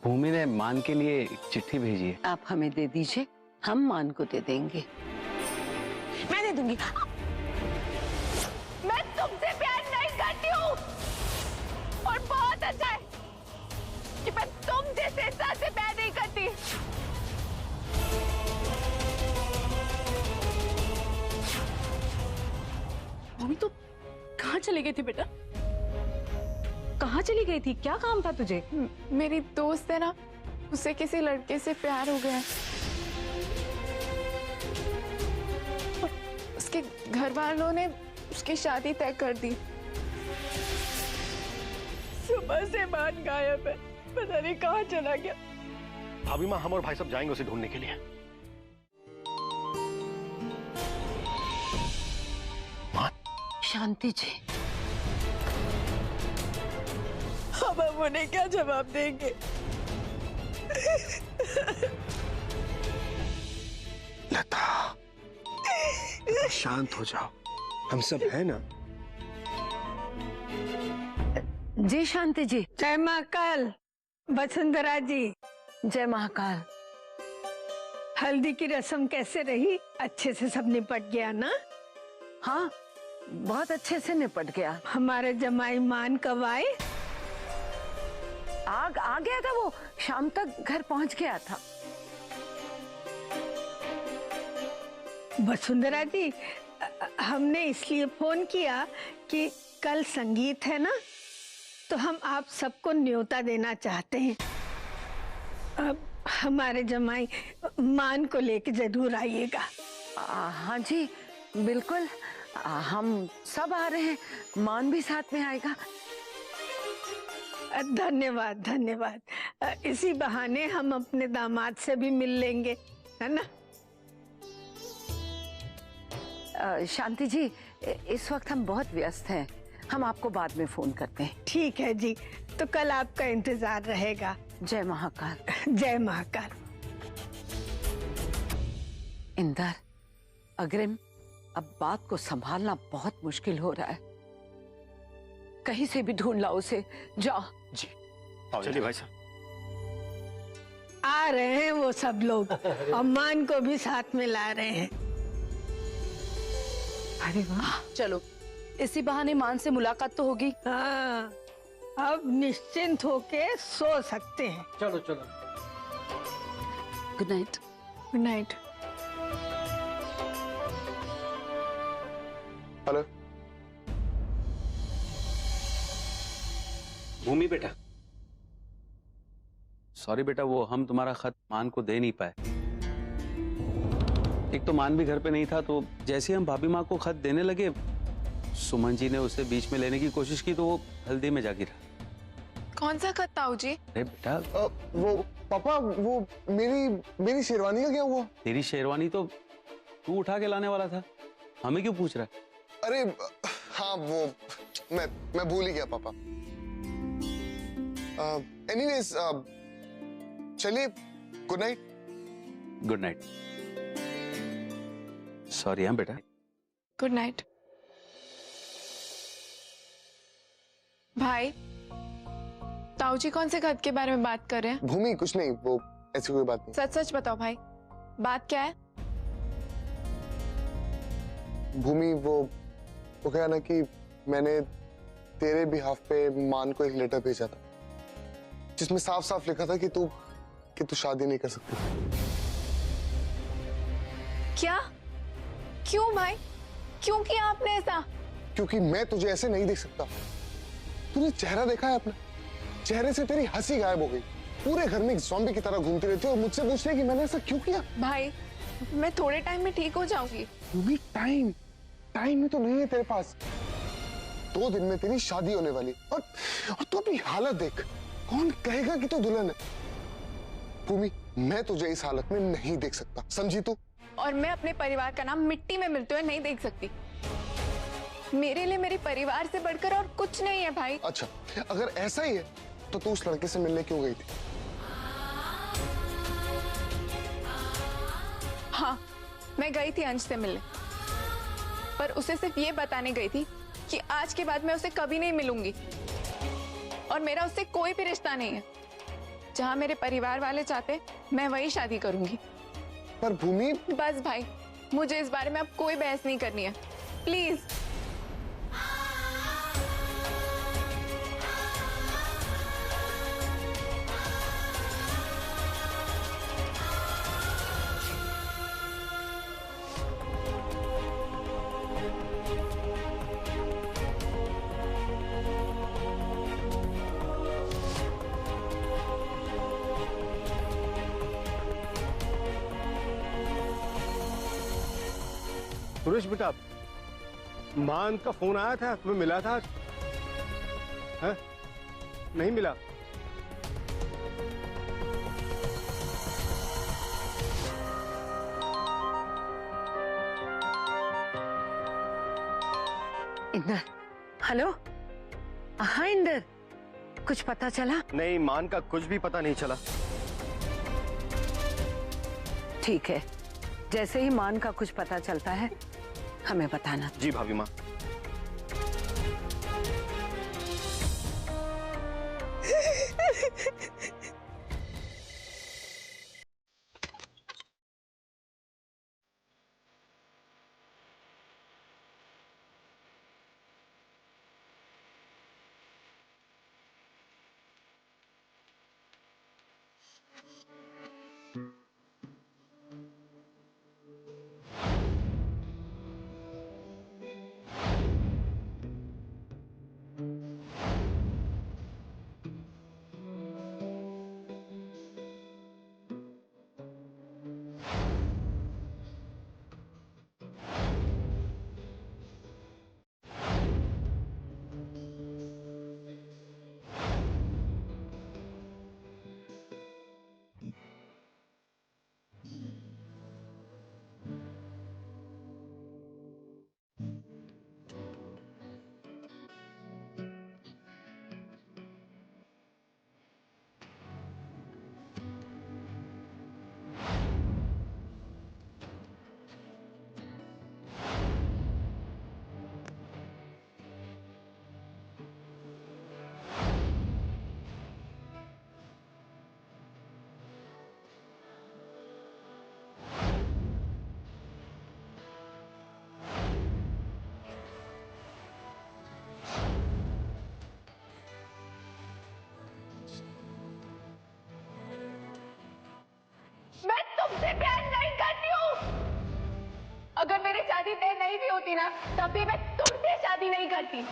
भूमि ने मान के लिए एक चिट्ठी भेजी है। आप हमें दे दीजिए, हम मान को दे देंगे। मैं दे दूंगी। मैं तुमसे प्यार नहीं करती हूँ और बहुत अच्छा है कि मैं तुम जैसे इंसान से प्यार नहीं करती। मम्मी तो कहाँ चली गई थी बेटा? कहाँ चली गई थी? क्या काम था तुझे? मेरी दोस्त है ना, उसे किसी लड़के से प्यार हो गया है। उसके घर वालों ने उसकी शादी तय कर दी। सुबह से मान गायब है, पता नहीं कहाँ चला गया। भाभी माँ, हम और भाई सब जाएंगे उसे ढूंढने के लिए। शांति जी, अब हम उन्हें क्या जवाब देंगे? लता, शांत हो जाओ, हम सब है ना। जी शांति जी। जय महाकाल। वसुंधरा जी, जय महाकाल। हल्दी की रस्म कैसे रही? अच्छे से सब निपट गया ना? हाँ, बहुत अच्छे से निपट गया। हमारे जमाई मान कब आए? आ गया था, वो शाम तक घर पहुंच गया था। वसुंधरा जी, हमने इसलिए फोन किया कि कल संगीत है ना, तो हम आप सबको न्योता देना चाहते हैं। अब हमारे जमाई मान को लेके जरूर आइएगा। हाँ जी, बिल्कुल, हम सब आ रहे हैं, मान भी साथ में आएगा। धन्यवाद धन्यवाद। इसी बहाने हम अपने दामाद से भी मिल लेंगे, है ना? शांति जी, इस वक्त हम बहुत व्यस्त हैं, हम आपको बाद में फोन करते हैं। ठीक है जी, तो कल आपका इंतजार रहेगा। जय महाकाल। जय महाकाल। इंदर, अग्रिम, अब बात को संभालना बहुत मुश्किल हो रहा है, कहीं से भी ढूंढ लाओ उसे। जाओ जी, चलिए भाई साहब। आ रहे हैं वो सब लोग और मान को भी साथ में ला रहे हैं। अरे वाह, चलो इसी बहाने मान से मुलाकात तो होगी। हाँ, अब निश्चिंत होके सो सकते हैं। चलो चलो। Good night. Good night. Hello Bhoomi बेटा, सॉरी बेटा, वो हम तुम्हारा खत मान को दे नहीं पाए। एक तो मान भी घर पे नहीं था, तो जैसे हम भाभी माँ को खत देने लगे, सुमन जी ने उसे बीच में लेने की कोशिश की, तो वो हल्दी में जा गिरा। कौन सा खत ताऊ जी? अरे बेटा, वो पापा, वो मेरी शेरवानी का क्या हुआ? तेरी शेरवानी तो तू उठा के लाने वाला था, हमें क्यों पूछ रहा है? अरे हाँ, वो मैं भूल ही गया पापा। एनीवेज, चलिए, good night. Good night. Sorry हाँ बेटा। Good night. भाई, ताऊ जी कौन से खत के बारे में बात कर रहे हैं? भूमि, कुछ नहीं, वो ऐसी कोई बात नहीं। सच सच बताओ भाई, बात क्या है? भूमि, वो क्या ना कि मैंने तेरे बिहाफ पे मान को एक लेटर भेजा था, जिसमें साफ साफ लिखा था कि तू शादी नहीं कर सकती। क्या? क्यों भाई, क्यों किया आपने ऐसा? क्योंकि मैं तुझे ऐसे नहीं देख सकता। तूने चेहरा देखा है अपना? चेहरे से तेरी हंसी गायब हो गई। पूरे घर में एक ज़ॉम्बी की तरह घूमती रहती है और मुझसे पूछ रही है कि मैंने ऐसा क्यों किया। भाई, मैं थोड़े टाइम में ठीक हो जाऊंगी। भूमि, टाइम ही तो नहीं है तेरे पास। 2 दिन में तेरी शादी होने वाली, और तू अपनी हालत देख। कौन कहेगा कि तू दुल्हन है? भूमि, मैं तुझे इस हालत में नहीं देख सकता, समझी तू? और मैं अपने परिवार का नाम मिट्टी में मिलते हुए नहीं देख सकती। मेरे लिए मेरे परिवार से बढ़कर और कुछ नहीं है भाई। अच्छा, अगर ऐसा ही है तो तू उस लड़के से मिलने क्यों गई थी? हाँ, मैं गई थी अंश से मिलने, पर उसे सिर्फ ये बताने गई थी कि आज के बाद मैं उसे कभी नहीं मिलूंगी और मेरा उससे कोई भी रिश्ता नहीं है। जहाँ मेरे परिवार वाले चाहते मैं वही शादी करूंगी। पर भूमि, बस भाई, मुझे इस बारे में अब कोई बहस नहीं करनी है, प्लीज। सुरेश बेटा, मान का फोन आया था, तुम्हें मिला था? है? नहीं मिला? इंदर, हेलो। हाँ इंदर, कुछ पता चला? नहीं, मान का कुछ भी पता नहीं चला। ठीक है, जैसे ही मान का कुछ पता चलता है हमें बताना। जी भाभी माँ। तुमसे प्यार नहीं करती हूँ। अगर मेरी शादी तय नहीं भी होती ना, तब भी मैं तुमसे शादी नहीं करती।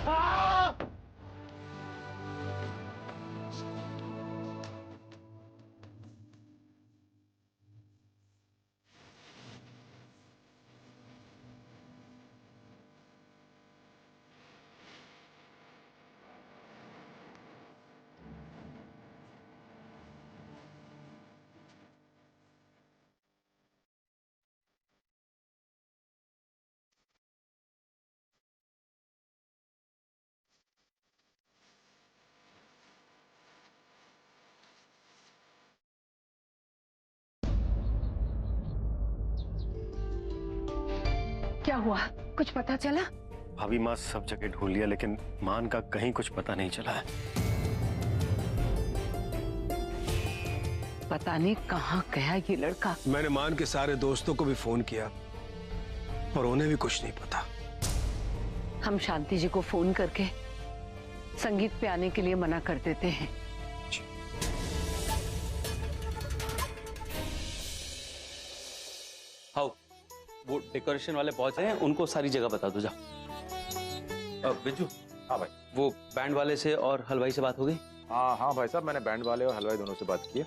क्या हुआ, कुछ पता चला? भाभी माँ, सब जगह ढूंढ लिया लेकिन मान का कहीं कुछ पता नहीं चला है। पता नहीं कहाँ गया ये लड़का। मैंने मान के सारे दोस्तों को भी फोन किया पर उन्हें भी कुछ नहीं पता। हम शांति जी को फोन करके संगीत पे आने के लिए मना कर देते हैं। हाँ, वो डेकोरेशन वाले पहुंचे हैं, उनको सारी जगह बता दो। जाओ। बिज्जू। हाँ भाई। वो बैंड वाले से और हलवाई से बात हो गई? हाँ भाई साहब, मैंने बैंड वाले और हलवाई दोनों से बात की है।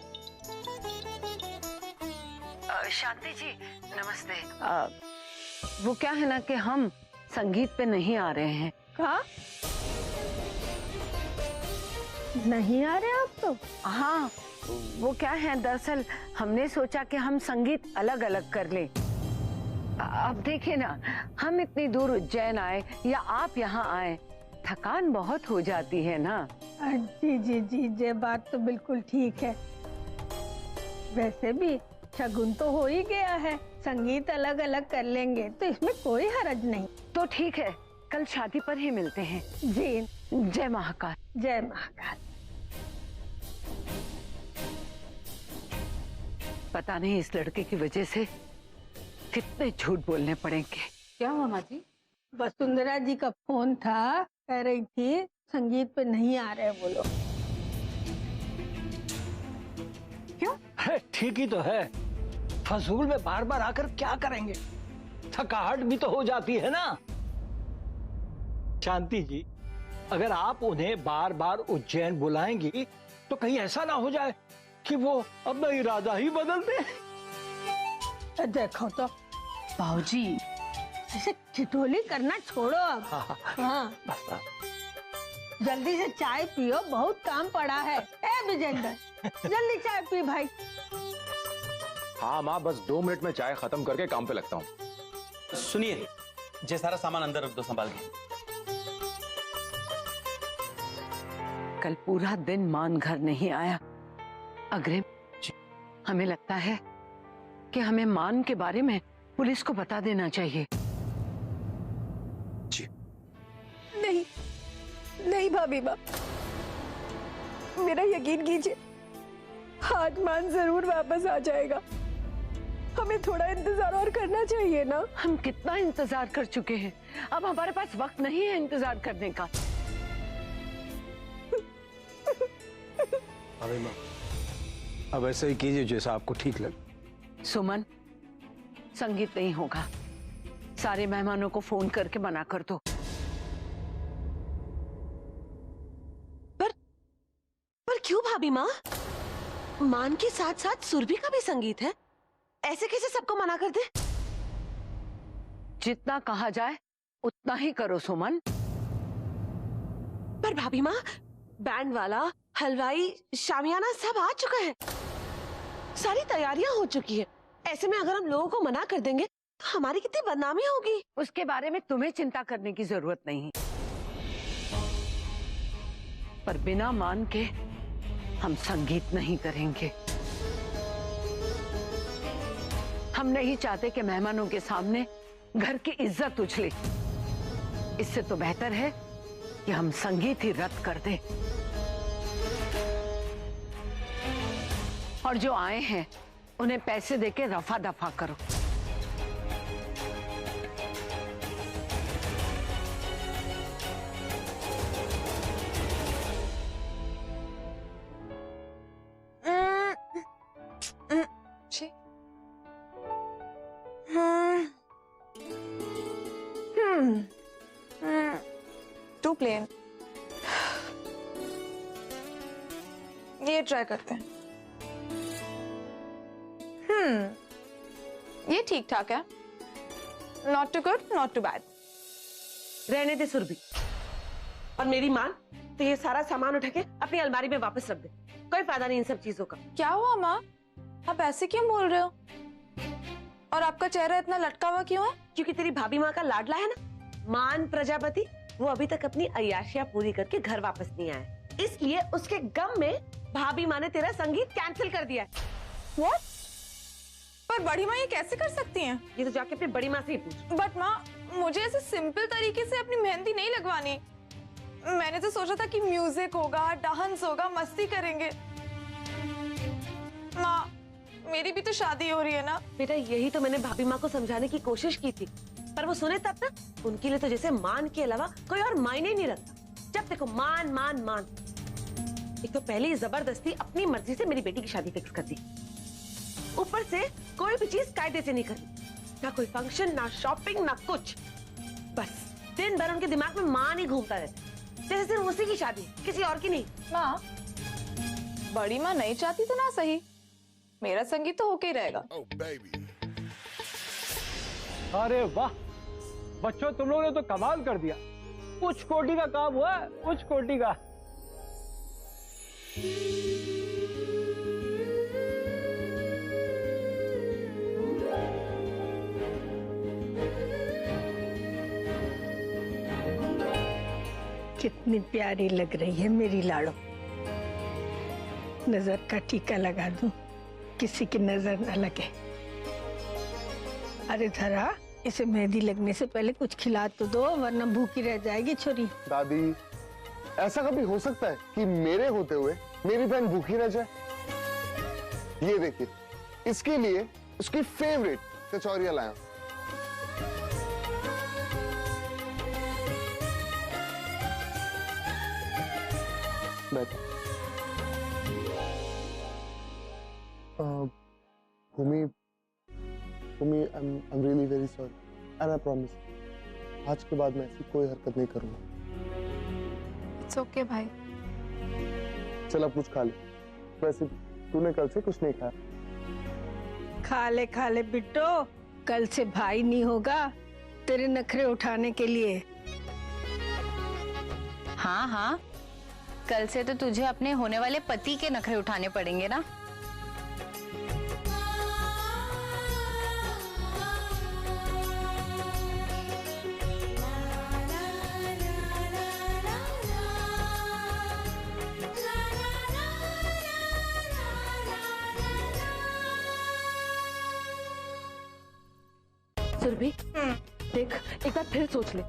शांति जी नमस्ते। वो क्या है ना कि हम संगीत पे नहीं आ रहे हैं। कहा नहीं आ रहे आप तो? हाँ, वो क्या है, दरअसल हमने सोचा कि हम संगीत अलग अलग कर लें। अब देखिए ना, हम इतनी दूर उज्जैन आए या आप यहाँ आए, थकान बहुत हो जाती है ना। जी जी जी, ये बात तो बिल्कुल ठीक है। वैसे भी शगुन तो हो ही गया है, संगीत अलग अलग कर लेंगे तो इसमें कोई हर्ज नहीं। तो ठीक है, कल शादी पर ही मिलते हैं। जी, जय महाकाल। जय महाकाल। पता नहीं इस लड़के की वजह से कितने झूठ बोलने पड़ेंगे। क्या हुआ माँ जी? वसुंधरा जी का फोन था, कह रही थी संगीत पे नहीं आ रहे वो लोग। क्यों? ठीक ही तो है, फजूल में बार बार आकर क्या करेंगे, थकावट भी तो हो जाती है ना। शांति जी, अगर आप उन्हें बार बार उज्जैन बुलाएंगी तो कहीं ऐसा ना हो जाए कि वो अपना इरादा ही बदल दे। देखो तो बाबूजी, ऐसे ठिठोली करना छोड़ो अब। हाँ, बस बस। जल्दी से चाय पियो, बहुत काम पड़ा है। ए विजेंद्र, जल्दी चाय पी भाई। हाँ माँ, बस 2 मिनट में चाय खत्म करके काम पे लगता हूँ। सुनिए, ये सारा सामान अंदर रख दो संभाल के। कल पूरा दिन मान घर नहीं आया। अग्रिम, हमें लगता है कि हमें मान के बारे में पुलिस को बता देना चाहिए। नहीं नहीं भाभी माँ, मेरा यकीन कीजिए, आज मान जरूर वापस आ जाएगा। हमें थोड़ा इंतजार और करना चाहिए ना। हम कितना इंतजार कर चुके हैं, अब हमारे पास वक्त नहीं है इंतजार करने का। अरे माँ, अब ऐसा ही कीजिए जैसा आपको ठीक लगे। सुमन, संगीत नहीं होगा, सारे मेहमानों को फोन करके मना कर दो। पर क्यों भाभी माँ? मान के साथ साथ सुरभि का भी संगीत है, ऐसे कैसे सबको मना कर दे? जितना कहा जाए उतना ही करो सुमन। पर भाभी माँ, बैंड वाला, हलवाई, शामियाना सब आ चुका है, सारी तैयारियां हो चुकी है। ऐसे में अगर हम लोगों को मना कर देंगे तो हमारी कितनी बदनामी होगी। उसके बारे में तुम्हें चिंता करने की जरूरत नहीं, पर बिना मान के हम संगीत नहीं करेंगे। हम नहीं चाहते कि मेहमानों के सामने घर की इज्जत उछले। इससे तो बेहतर है कि हम संगीत ही रद्द कर दें। और जो आए हैं उन्हें पैसे देके रफा दफा करो। टू प्लेन, ये ट्राई करते हैं। ये ठीक ठाक है, not too good not too bad. रहने दे सुरभि, और मेरी मान तो ये सारा सामान उठा के अपनी अलमारी में वापस रख दे। कोई फायदा नहीं इन सब चीजों का। क्या हुआ माँ, आप ऐसे क्यों बोल रहे हो? और आपका चेहरा इतना लटका हुआ क्यों है? क्योंकि तेरी भाभी माँ का लाडला है ना, मान प्रजापति, वो अभी तक अपनी अय्याशियां पूरी करके घर वापस नहीं आया, इसलिए उसके गम में भाभी माँ ने तेरा संगीत कैंसिल कर दिया है। What? पर बड़ी माँ ये कैसे कर सकती हैं? ये तो जाके अपनी बड़ी माँ से ही पूछ। बट माँ, मुझे ऐसे सिंपल तरीके से अपनी मेहंदी नहीं लगवानी। मैंने तो सोचा था कि म्यूजिक होगा, डांस होगा, मस्ती करेंगे। माँ, मेरी भी तो शादी हो रही है ना। बेटा, यही तो मैंने भाभी माँ को समझाने की कोशिश की थी, पर वो सुने तब ना। उनके लिए तो जैसे मान के अलावा कोई और मायने नहीं रखता। जब देखो मान मान मान। एक तो पहले ही जबरदस्ती अपनी मर्जी से मेरी बेटी की शादी फिक्स कर दी, ऊपर से कोई भी चीज कायदे से नहीं करी, ना कोई फंक्शन, ना शॉपिंग, ना कुछ। बस दिन भर उनके दिमाग में मान ही घूमता रहता, जैसे सिर्फ उसी की शादी, किसी और की नहीं। माँ, बड़ी माँ नहीं चाहती तो ना सही, मेरा संगीत तो होके ही रहेगा। अरे वाह बच्चों, तुम लोगों ने तो कमाल कर दिया। उच्च कोटि का काम हुआ, उच्च कोटि का। कितनी प्यारी लग रही है मेरी लाड़ो। नजर का टीका लगा दूं, किसी की नजर न लगे। अरे धरा, इसे मेहंदी लगने से पहले कुछ खिला तो दो, वरना भूखी रह जाएगी छोरी। दादी, ऐसा कभी हो सकता है कि मेरे होते हुए मेरी बहन भूखी रह जाए? ये देखिए, इसके लिए उसकी फेवरेट कचौरिया लाया। बैठ। भूमि, I'm really very sorry and I promise आज के बाद मैं ऐसी कोई हरकत नहीं करूंगा। इट्स ओके भाई। चल अब कुछ खा ले, वैसे तूने कल से कुछ नहीं खाया। खा ले बिट्टो, कल से भाई नहीं होगा तेरे नखरे उठाने के लिए। हाँ हाँ, कल से तो तुझे अपने होने वाले पति के नखरे उठाने पड़ेंगे ना। सुरभि, देख एक बार फिर सोच ले।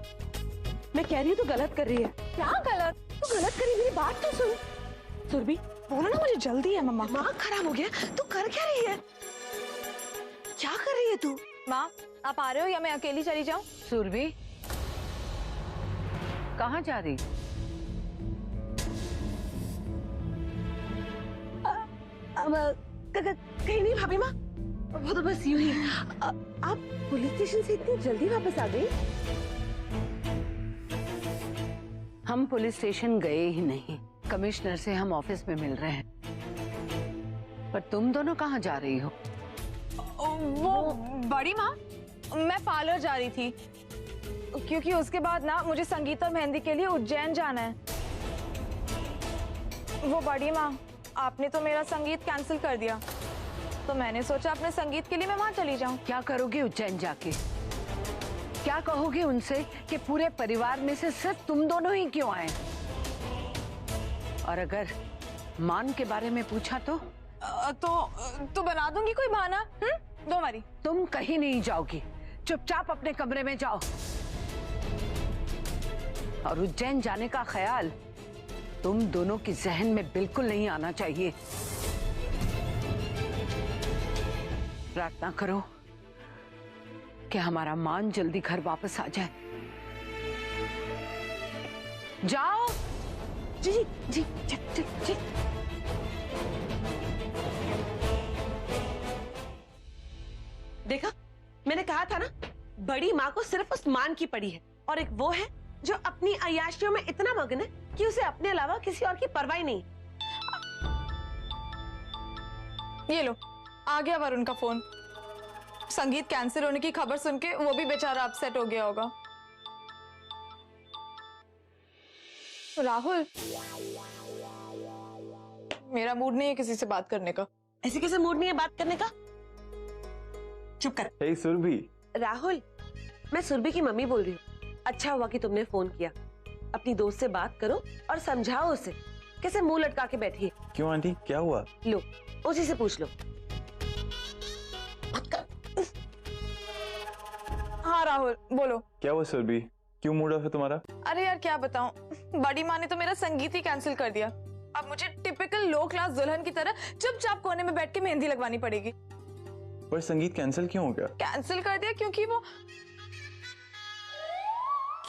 मैं कह रही हूँ तू गलत कर रही है। क्या गलत? तू गलत करी, मेरी बात तो सुन। सुरभि, बोलो ना, मुझे जल्दी है मम्मा। दिमाग खराब हो गया। तू कर क्या रही है? क्या कर रही है तू? माँ, आप आ रहे हो या मैं अकेली चली जाऊँ? सुरभि, कहाँ जा रही? कहीं नहीं भाभी माँ, वो तो बस यूं ही। आप पुलिस स्टेशन से इतनी जल्दी वापस आ गई? हम पुलिस स्टेशन गए ही नहीं, कमिश्नर से हम ऑफिस में मिल रहे हैं। पर तुम दोनों कहाँ जा रही हो? वो बड़ी माँ, मैं पार्लर जा रही थी क्योंकि उसके बाद ना मुझे संगीत और मेहंदी के लिए उज्जैन जाना है। वो बड़ी माँ, आपने तो मेरा संगीत कैंसिल कर दिया, तो मैंने सोचा अपने संगीत के लिए मैं वहां चली जाऊं। क्या करोगे उज्जैन जाके? क्या कहोगे उनसे कि पूरे परिवार में से सिर्फ तुम दोनों ही क्यों आए? और अगर मान के बारे में पूछा तो बना दूंगी कोई बहाना। दो मारी। तुम कहीं नहीं जाओगी, चुपचाप अपने कमरे में जाओ। और उज्जैन जाने का ख्याल तुम दोनों की जहन में बिल्कुल नहीं आना चाहिए। प्रार्थना करो कि हमारा मान जल्दी घर वापस आ जाए। जाओ। जी जी जी जी, जी, जी। देखा, मैंने कहा था ना, बड़ी माँ को सिर्फ उस मान की पड़ी है, और एक वो है जो अपनी अय्याशियों में इतना मगन है कि उसे अपने अलावा किसी और की परवाह नहीं। ये लो, आ गया वरुण का फोन। संगीत कैंसिल होने की खबर सुन के वो भी बेचारा अपसेट हो गया होगा। राहुल, मेरा मूड नहीं है किसी से बात करने का। ऐसे कैसे मूड नहीं है बात करने का? चुप कर। हे सुरभि। राहुल, मैं सुरभि की मम्मी बोल रही हूँ। अच्छा हुआ कि तुमने फोन किया। अपनी दोस्त से बात करो और समझाओ उसे, कैसे मुंह लटका के बैठी है। क्यों आंटी, क्या हुआ? लो, उसी से पूछ लो। हाँ राहुल, बोलो। क्या हुआ सुरभि, क्यों मूड ऑफ है तुम्हारा? अरे यार क्या बताऊं, बड़ी माँ ने तो मेरा संगीत ही कैंसिल कर दिया। अब मुझे टिपिकल लो क्लास दुल्हन की तरह चुपचाप कोने में बैठ के मेहंदी लगवानी पड़ेगी। पर संगीत कैंसिल क्यों हो गया? कैंसिल कर दिया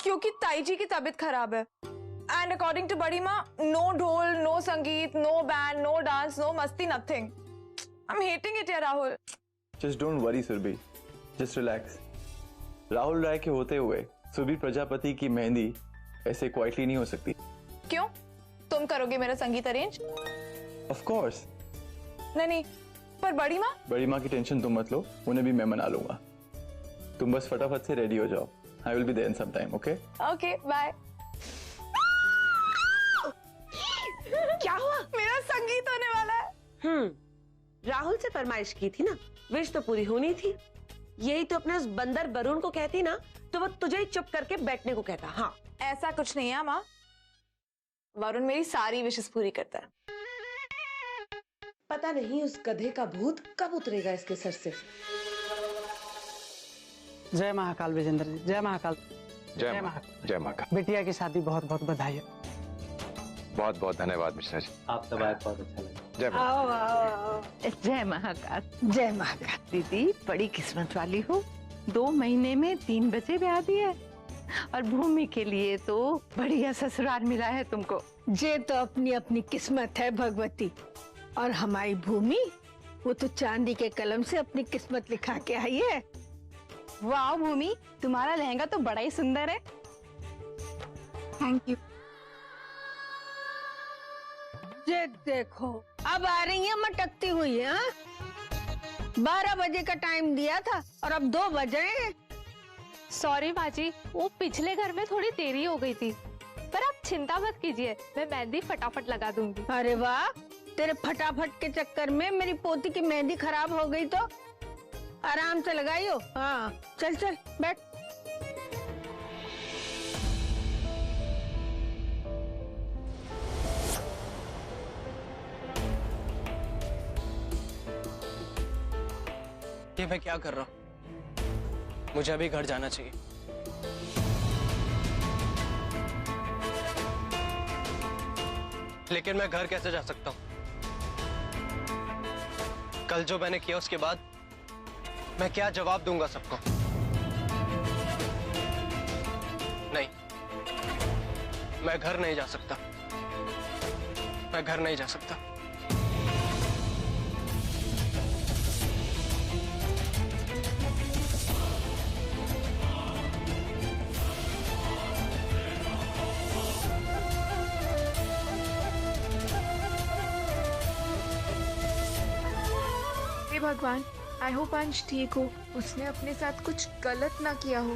क्योंकि ताई जी की तबीयत खराब है। एंड अकॉर्डिंग टू बड़ी माँ, नो ढोल, नो संगीत, no band, no dance, no मस्ती, nothing. I am hating it यार Rahul. Just don't worry Surabhi, just relax. Rahul Rai के होते हुए सुरभि प्रजापति की मेहंदी ऐसे क्वाइटली नहीं हो सकती। क्यों? तुम करोगे मेरा संगीत अरेंज? Of course. नहीं, पर बड़ी माँ? बड़ी माँ की टेंशन तुम मत लो, उन्हें भी मैं मना लूंगा। तुम बस फटाफट से रेडी हो जाओ। I will be there in some time, okay? Okay, bye. क्या हुआ? मेरा संगीत होने वाला है। राहुल से फरमाइश की थी ना, विश तो पूरी होनी थी। यही तो अपने उस बंदर वरुण को कहती ना, तो वो तुझे ही चुप करके बैठने को कहता। हाँ, ऐसा कुछ नहीं है माँ, वरुण मेरी सारी विशेष पूरी करता है। पता नहीं उस गधे का भूत कब उतरेगा इसके सर से। जय महाकाल विजेंद्र जी, जय महाकाल। जय महाकाल। बेटिया की शादी बहुत बहुत बधाई है। बहुत बहुत धन्यवाद मिश्रा जी। आपका बात बहुत अच्छा लगा। जय माता। आओ आओ आओ। जय महाकाल। जय महाकाल। दीदी बड़ी किस्मत वाली हो, 2 महीने में 3 बच्चे ब्याह दिए और भूमि के लिए तो बढ़िया ससुराल मिला है तुमको। ये तो अपनी अपनी किस्मत है भगवती, और हमारी भूमि वो तो चांदी के कलम से अपनी किस्मत लिखा के आई है। वाह भूमि, तुम्हारा लहंगा तो बड़ा ही सुंदर है। Thank you. ये देखो अब आ रही है मटकती हुई है। 12 बजे का टाइम दिया था और अब 2 बज रहे हैं। सॉरी बाजी, वो पिछले घर में थोड़ी देरी हो गई थी, पर आप चिंता मत कीजिए, मैं मेहंदी फटाफट लगा दूंगी। अरे वाह, तेरे फटाफट के चक्कर में मेरी पोती की मेहंदी खराब हो गई तो आराम से लगाइयो। हाँ चल चल बैठ। ये मैं क्या कर रहा हूँ? मुझे अभी घर जाना चाहिए। लेकिन मैं घर कैसे जा सकता हूँ? कल जो मैंने किया उसके बाद मैं क्या जवाब दूंगा सबको? नहीं, मैं घर नहीं जा सकता। मैं घर नहीं जा सकता। भगवान, आई होप अंश ठीक हो, उसने अपने साथ कुछ गलत ना किया हो।